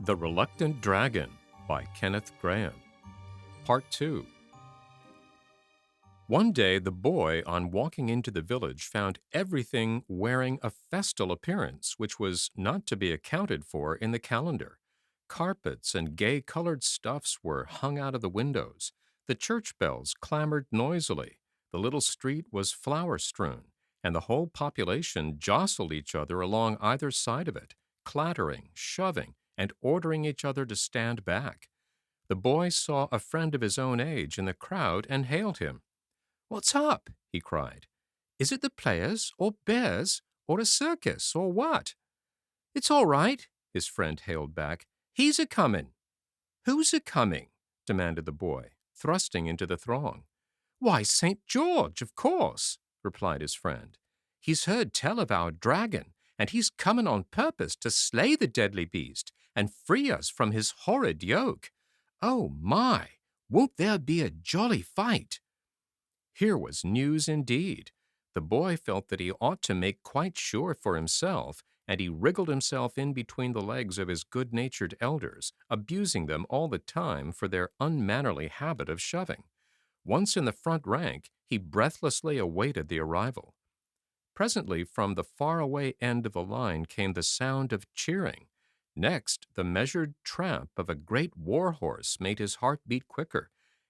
The Reluctant Dragon by Kenneth Grahame. Part 2. One day the boy, on walking into the village, found everything wearing a festal appearance, which was not to be accounted for in the calendar. Carpets and gay-colored stuffs were hung out of the windows. The church bells clamored noisily. The little street was flower-strewn, and the whole population jostled each other along either side of it, clattering, shoving, and ordering each other to stand back. The boy saw a friend of his own age in the crowd and hailed him. "What's up?" he cried. "Is it the players, or bears, or a circus, or what?" "It's all right," his friend hailed back. "He's a-comin'." "Who's a-coming?" demanded the boy, thrusting into the throng. "Why, St. George, of course," replied his friend. "He's heard tell of our dragon, and he's comin' on purpose to slay the deadly beast and free us from his horrid yoke. Oh, my! Won't there be a jolly fight!" Here was news indeed. The boy felt that he ought to make quite sure for himself, and he wriggled himself in between the legs of his good-natured elders, abusing them all the time for their unmannerly habit of shoving. Once in the front rank, he breathlessly awaited the arrival. Presently, from the far-away end of the line came the sound of cheering. Next, the measured tramp of a great war-horse made his heart beat quicker,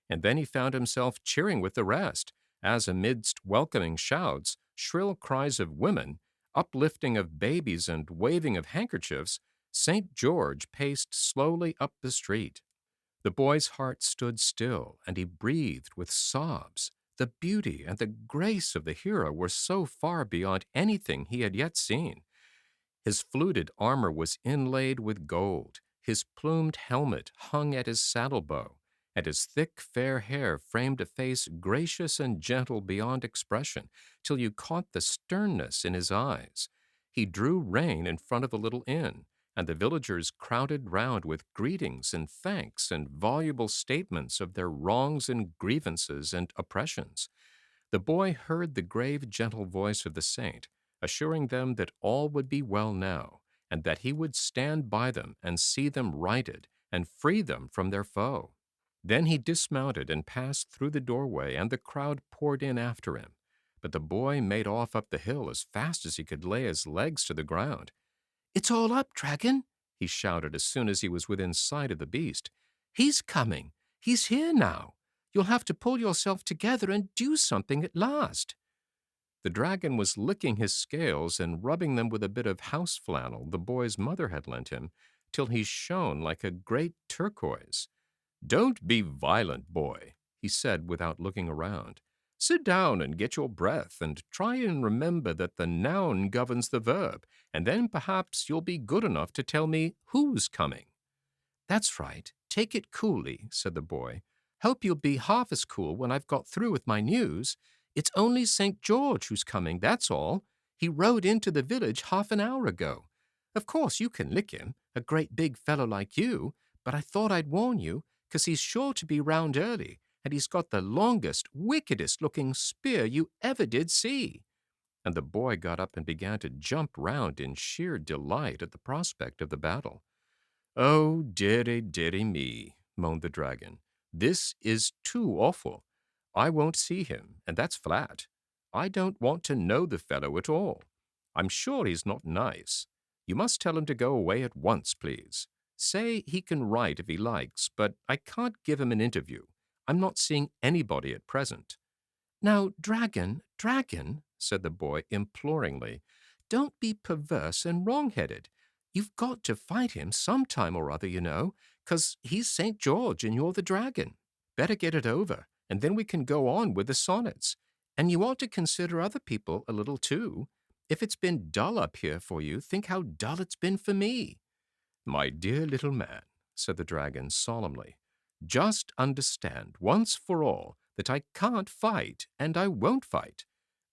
and then he found himself cheering with the rest, as amidst welcoming shouts, shrill cries of women, uplifting of babies and waving of handkerchiefs, St. George paced slowly up the street. The boy's heart stood still, and he breathed with sobs. The beauty and the grace of the hero were so far beyond anything he had yet seen. His fluted armor was inlaid with gold, his plumed helmet hung at his saddle-bow, and his thick, fair hair framed a face gracious and gentle beyond expression, till you caught the sternness in his eyes. He drew rein in front of the little inn, and the villagers crowded round with greetings and thanks and voluble statements of their wrongs and grievances and oppressions. The boy heard the grave, gentle voice of the saint, assuring them that all would be well now, and that he would stand by them and see them righted and free them from their foe. Then he dismounted and passed through the doorway, and the crowd poured in after him. But the boy made off up the hill as fast as he could lay his legs to the ground. "It's all up, dragon," he shouted as soon as he was within sight of the beast. "He's coming. He's here now. You'll have to pull yourself together and do something at last." The dragon was licking his scales and rubbing them with a bit of house flannel the boy's mother had lent him, till he shone like a great turquoise. "Don't be violent, boy," he said without looking around. "Sit down and get your breath, and try and remember that the noun governs the verb, and then perhaps you'll be good enough to tell me who's coming." "That's right. Take it coolly," said the boy. "Hope you'll be half as cool when I've got through with my news. It's only St. George who's coming, that's all. He rode into the village half an hour ago. Of course you can lick him, a great big fellow like you, but I thought I'd warn you, 'cause he's sure to be round early, and he's got the longest, wickedest-looking spear you ever did see." And the boy got up and began to jump round in sheer delight at the prospect of the battle. "Oh, dearie, dearie me," moaned the dragon. "This is too awful. I won't see him, and that's flat. I don't want to know the fellow at all. I'm sure he's not nice. You must tell him to go away at once, please. Say he can write if he likes, but I can't give him an interview. I'm not seeing anybody at present." "Now, dragon, dragon," said the boy imploringly, "don't be perverse and wrong-headed. You've got to fight him some time or other, you know, 'cause he's St. George and you're the dragon. Better get it over, and then we can go on with the sonnets. And you ought to consider other people a little too. If it's been dull up here for you, think how dull it's been for me." "My dear little man," said the dragon solemnly, "just understand, once for all, that I can't fight, and I won't fight.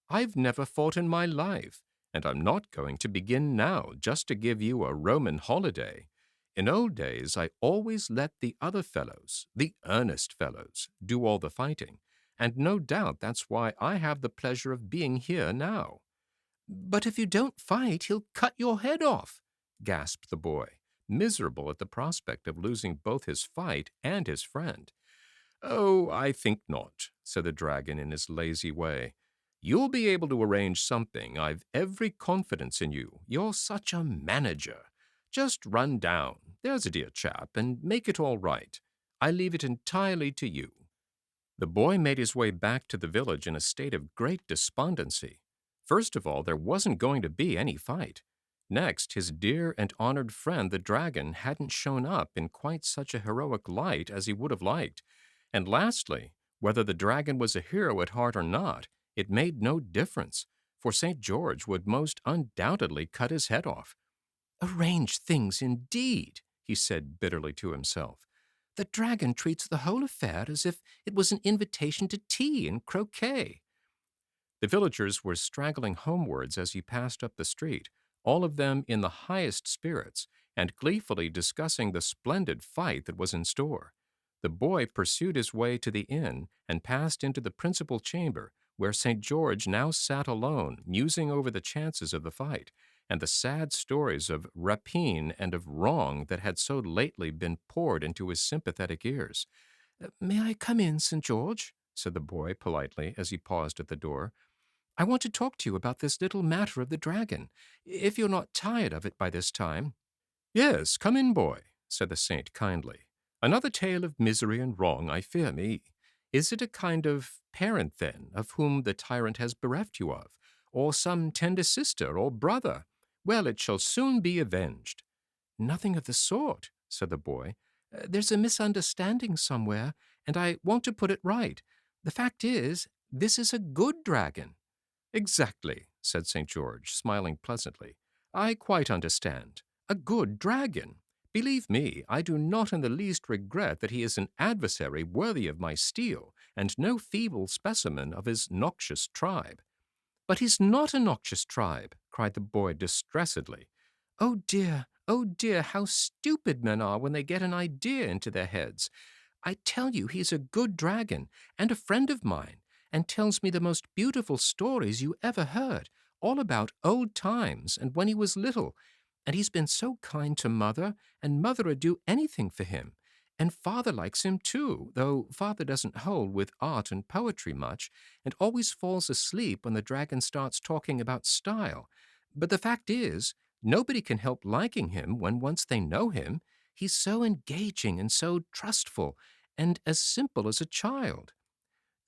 I've never fought in my life, and I'm not going to begin now just to give you a Roman holiday. In old days, I always let the other fellows, the earnest fellows, do all the fighting, and no doubt that's why I have the pleasure of being here now." "But if you don't fight, he'll cut your head off," gasped the boy. miserable at the prospect of losing both his fight and his friend. "Oh, I think not," said the dragon in his lazy way. "You'll be able to arrange something. I've every confidence in you. You're such a manager. Just run down, there's a dear chap, and make it all right. I leave it entirely to you." The boy made his way back to the village in a state of great despondency. First of all, there wasn't going to be any fight. Next, his dear and honored friend the dragon hadn't shown up in quite such a heroic light as he would have liked. And lastly, whether the dragon was a hero at heart or not, it made no difference, for St. George would most undoubtedly cut his head off. "Arrange things, indeed," he said bitterly to himself. "The dragon treats the whole affair as if it was an invitation to tea and croquet." The villagers were straggling homewards as he passed up the street, all of them in the highest spirits, and gleefully discussing the splendid fight that was in store. The boy pursued his way to the inn and passed into the principal chamber, where St. George now sat alone, musing over the chances of the fight, and the sad stories of rapine and of wrong that had so lately been poured into his sympathetic ears. "May I come in, St. George?" said the boy politely as he paused at the door. "I want to talk to you about this little matter of the dragon, if you're not tired of it by this time." "Yes, come in, boy," said the saint kindly. "Another tale of misery and wrong, I fear me. Is it a kind of parent, then, of whom the tyrant has bereft you of, or some tender sister or brother? Well, it shall soon be avenged." "Nothing of the sort," said the boy. "There's a misunderstanding somewhere, and I want to put it right. The fact is, this is a good dragon." "Exactly," said St. George, smiling pleasantly. "I quite understand. A good dragon. Believe me, I do not in the least regret that he is an adversary worthy of my steel, and no feeble specimen of his noxious tribe." "But he's not a noxious tribe," cried the boy distressedly. Oh dear, how stupid men are when they get an idea into their heads. I tell you, he's a good dragon, and a friend of mine, and tells me the most beautiful stories you ever heard, all about old times and when he was little. And he's been so kind to Mother, and Mother'd do anything for him. And Father likes him too, though Father doesn't hold with art and poetry much, and always falls asleep when the dragon starts talking about style. But the fact is, nobody can help liking him when once they know him. He's so engaging and so trustful, and as simple as a child.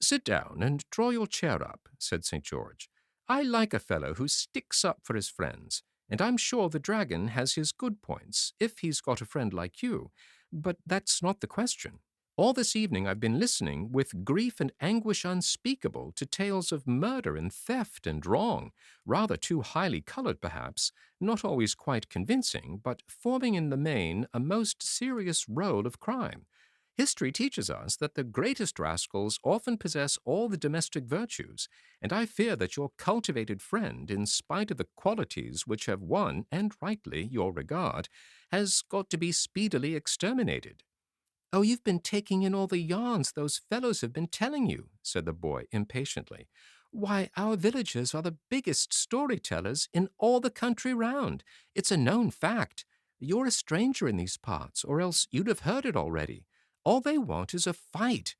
"Sit down and draw your chair up," said St. George. "I like a fellow who sticks up for his friends, and I'm sure the dragon has his good points, if he's got a friend like you. But that's not the question. All this evening I've been listening with grief and anguish unspeakable to tales of murder and theft and wrong, rather too highly colored perhaps, not always quite convincing, but forming in the main a most serious role of crime. History teaches us that the greatest rascals often possess all the domestic virtues, and I fear that your cultivated friend, in spite of the qualities which have won, and rightly, your regard, has got to be speedily exterminated." "Oh, you've been taking in all the yarns those fellows have been telling you," said the boy impatiently. "Why, our villagers are the biggest storytellers in all the country round. It's a known fact. You're a stranger in these parts, or else you'd have heard it already. All they want is a fight.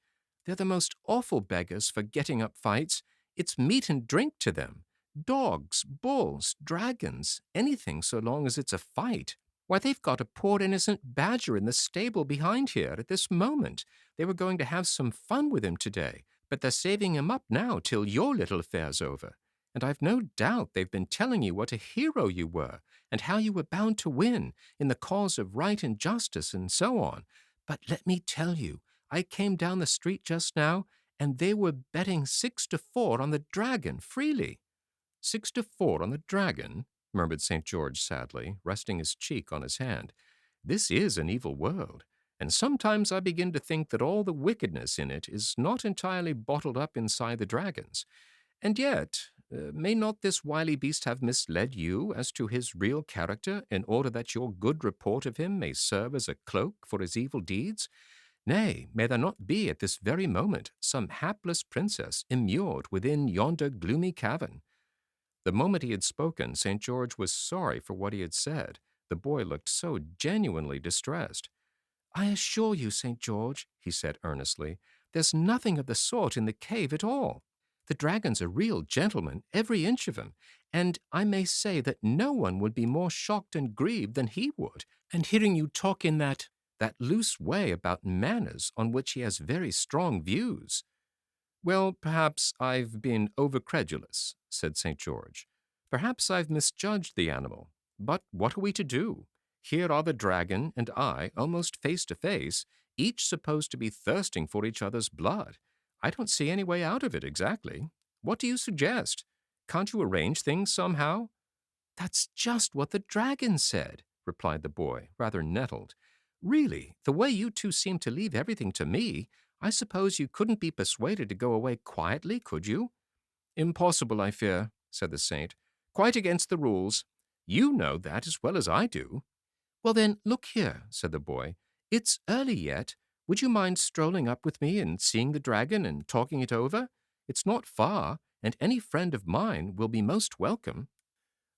They're the most awful beggars for getting up fights. It's meat and drink to them. Dogs, bulls, dragons, anything so long as it's a fight. Why, they've got a poor innocent badger in the stable behind here at this moment. They were going to have some fun with him today, but they're saving him up now till your little affair's over. And I've no doubt they've been telling you what a hero you were, and how you were bound to win in the cause of right and justice and so on. But let me tell you, I came down the street just now, and they were betting 6-4 on the dragon freely." "6-4 on the dragon?" murmured St. George sadly, resting his cheek on his hand. "This is an evil world, and sometimes I begin to think that all the wickedness in it is not entirely bottled up inside the dragons. And yet, may not this wily beast have misled you as to his real character, in order that your good report of him may serve as a cloak for his evil deeds? Nay, may there not be at this very moment some hapless princess immured within yonder gloomy cavern?" The moment he had spoken, St. George was sorry for what he had said, The boy looked so genuinely distressed. "I assure you, St. George," he said earnestly, "there's nothing of the sort in the cave at all. The dragon's a real gentleman, every inch of him, and I may say that no one would be more shocked and grieved than he would, and hearing you talk in that loose way about manners on which he has very strong views." "Well, perhaps I've been over-credulous," said St. George. "Perhaps I've misjudged the animal. But what are we to do? Here are the dragon and I, almost face to face, each supposed to be thirsting for each other's blood. I don't see any way out of it exactly. What do you suggest? Can't you arrange things somehow?" "That's just what the dragon said," replied the boy, rather nettled. "Really, the way you two seem to leave everything to me, I suppose you couldn't be persuaded to go away quietly, could you?" "Impossible, I fear," said the saint. "Quite against the rules. You know that as well as I do." "Well then, look here," said the boy. "It's early yet. Would you mind strolling up with me and seeing the dragon and talking it over? It's not far, and any friend of mine will be most welcome."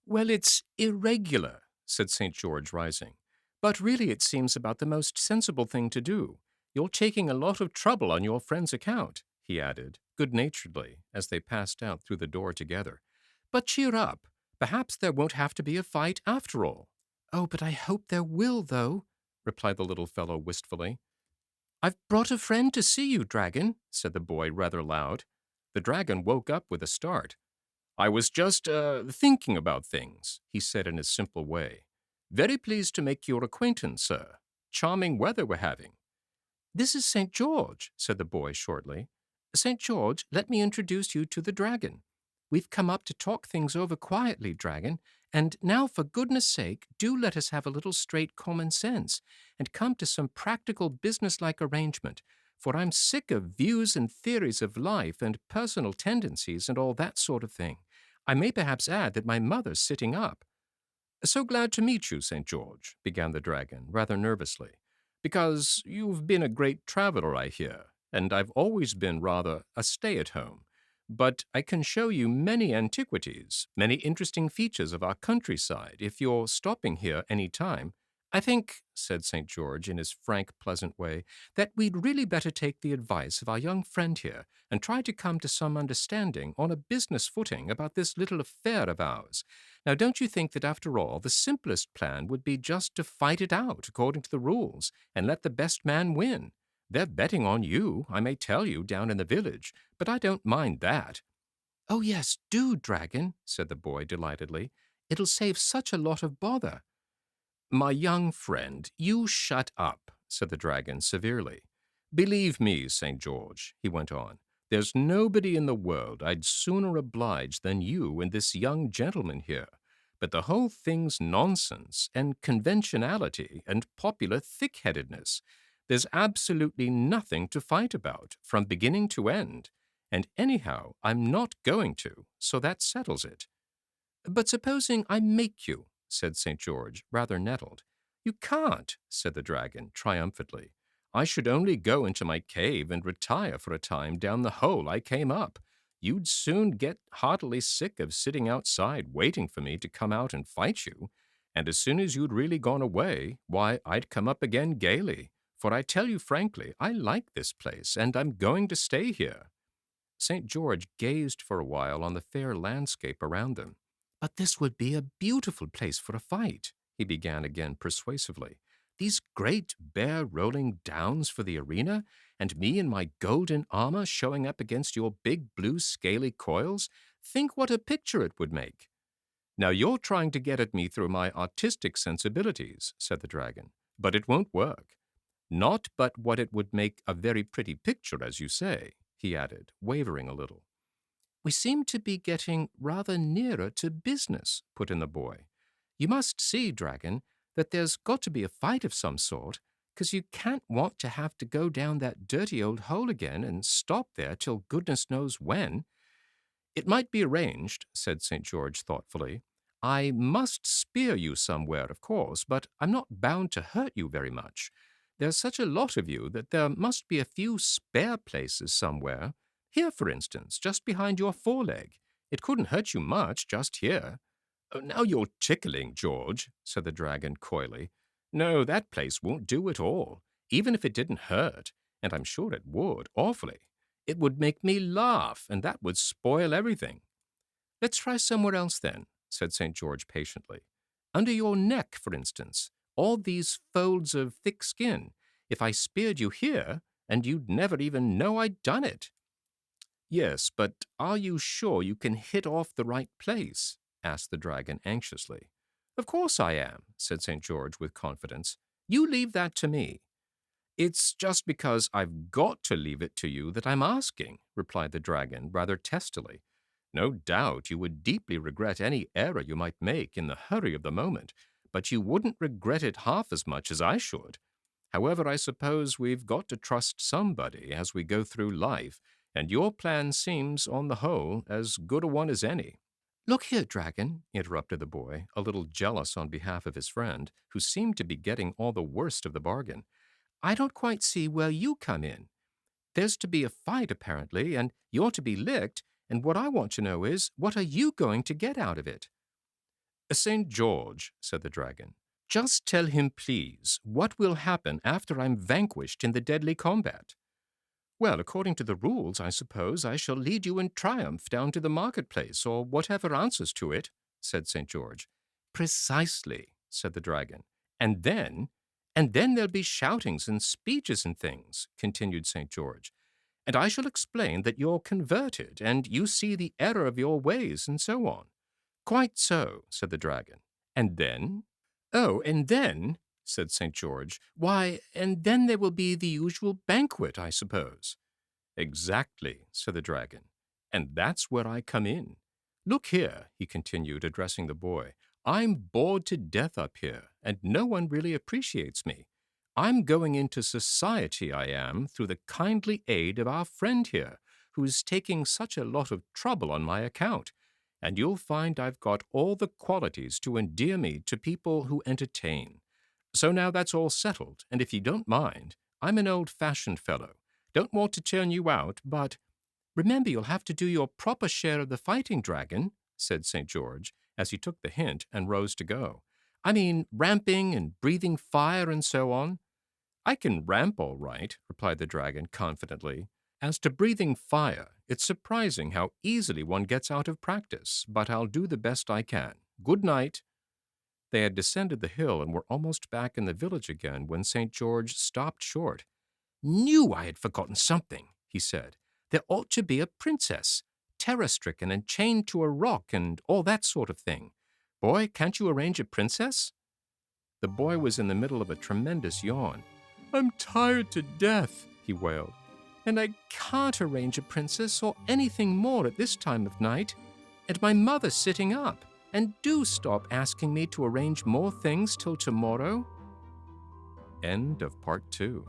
"Well, it's irregular," said St. George, rising. "But really it seems about the most sensible thing to do. You're taking a lot of trouble on your friend's account," he added, good-naturedly, as they passed out through the door together. "But cheer up. Perhaps there won't have to be a fight after all." "Oh, but I hope there will, though," replied the little fellow wistfully. "I've brought a friend to see you, Dragon," said the boy rather loud. The dragon woke up with a start. "I was just, thinking about things," he said in his simple way. "Very pleased to make your acquaintance, sir. Charming weather we're having." "This is St. George," said the boy shortly. "St. George, let me introduce you to the dragon. We've come up to talk things over quietly, dragon, and now for goodness sake, do let us have a little straight common sense and come to some practical businesslike arrangement, for I'm sick of views and theories of life and personal tendencies and all that sort of thing. I may perhaps add that my mother's sitting up." "So glad to meet you, St. George," began the dragon, rather nervously, "because you've been a great traveler, I hear, and I've always been rather a stay-at-home. But I can show you many antiquities, many interesting features of our countryside, if you're stopping here any time." "I think," said St. George in his frank, pleasant way, "that we'd really better take the advice of our young friend here and try to come to some understanding on a business footing about this little affair of ours. Now, don't you think that after all, the simplest plan would be just to fight it out according to the rules and let the best man win? They're betting on you, I may tell you, down in the village, but I don't mind that." "Oh, yes, do, Dragon," said the boy delightedly. "It'll save such a lot of bother." "My young friend, you shut up," said the dragon severely. "Believe me, St. George," he went on, "there's nobody in the world I'd sooner oblige than you and this young gentleman here. But the whole thing's nonsense and conventionality and popular thick-headedness. There's absolutely nothing to fight about, from beginning to end. And anyhow, I'm not going to, so that settles it." "But supposing I make you," said St. George, rather nettled. "You can't," said the dragon, triumphantly. "I should only go into my cave and retire for a time down the hole I came up. You'd soon get heartily sick of sitting outside waiting for me to come out and fight you, and as soon as you'd really gone away, why, I'd come up again gaily, for I tell you frankly, I like this place, and I'm going to stay here." St. George gazed for a while on the fair landscape around them. "But this would be a beautiful place for a fight," he began again persuasively. "These great bare rolling downs for the arena, and me in my golden armor showing up against your big blue scaly coils. Think what a picture it would make." "Now you're trying to get at me through my artistic sensibilities," said the dragon, "but it won't work. Not but what it would make a very pretty picture, as you say," he added, wavering a little. "We seem to be getting rather nearer to business," put in the boy. "You must see, Dragon, that there's got to be a fight of some sort, 'cause you can't want to have to go down that dirty old hole again and stop there till goodness knows when." "It might be arranged," said St. George thoughtfully. "I must spear you somewhere, of course, but I'm not bound to hurt you very much. There's such a lot of you that there must be a few spare places somewhere. Here, for instance, just behind your foreleg. It couldn't hurt you much, just here." "Oh, now you're tickling, George," said the dragon coyly. "No, that place won't do at all, even if it didn't hurt, and I'm sure it would, awfully. It would make me laugh, and that would spoil everything." "Let's try somewhere else then," said St. George patiently. "Under your neck, for instance, all these folds of thick skin. If I speared you here, and you'd never even know I'd done it." "Yes, but are you sure you can hit off the right place?" asked the dragon anxiously. "Of course I am," said St. George with confidence. "You leave that to me." "It's just because I've got to leave it to you that I'm asking," replied the dragon rather testily. "No doubt you would deeply regret any error you might make in the hurry of the moment, but you wouldn't regret it half as much as I should. However, I suppose we've got to trust somebody as we go through life, and your plan seems, on the whole, as good a one as any." "Look here, dragon," interrupted the boy, a little jealous on behalf of his friend, who seemed to be getting all the worst of the bargain. "I don't quite see where you come in. There's to be a fight, apparently, and you're to be licked, and what I want to know is, what are you going to get out of it?" "St. George," said the dragon, "just tell him, please, what will happen after I'm vanquished in the deadly combat." "Well, according to the rules, I suppose I shall lead you in triumph down to the marketplace, or whatever answers to it," said St. George. "Precisely," said the dragon. And then there'll be shoutings and speeches and things," continued St. George. "And I shall explain that you're converted, and you see the error of your ways, and so on." "Quite so," said the dragon. "And then?" "Oh, and then," said St. George, "why, and then there will be the usual banquet, I suppose." "Exactly," said the dragon. "And that's where I come in. Look here," he continued, addressing the boy, "I'm bored to death up here, and no one really appreciates me. I'm going into society, I am, through the kindly aid of our friend here, who's taking such a lot of trouble on my account, and you'll find I've got all the qualities to endear me to people who entertain. So now that's all settled, and if you don't mind, I'm an old-fashioned fellow. Don't want to turn you out, but—" "Remember, you'll have to do your proper share of the fighting, dragon," said St. George, as he took the hint and rose to go. "I mean, ramping and breathing fire and so on." "I can ramp all right," replied the dragon confidently. "As to breathing fire, it's surprising how easily one gets out of practice, but I'll do the best I can. Good night." They had descended the hill and were almost back in the village again when St. George stopped short. "Knew I had forgotten something," he said. "There ought to be a princess, terror-stricken and chained to a rock and all that sort of thing. Boy, can't you arrange a princess?" The boy was in the middle of a tremendous yawn. "I'm tired to death," he wailed, "and I can't arrange a princess or anything more at this time of night. And my mother's sitting up, and do stop asking me to arrange more things till tomorrow." End of part 2.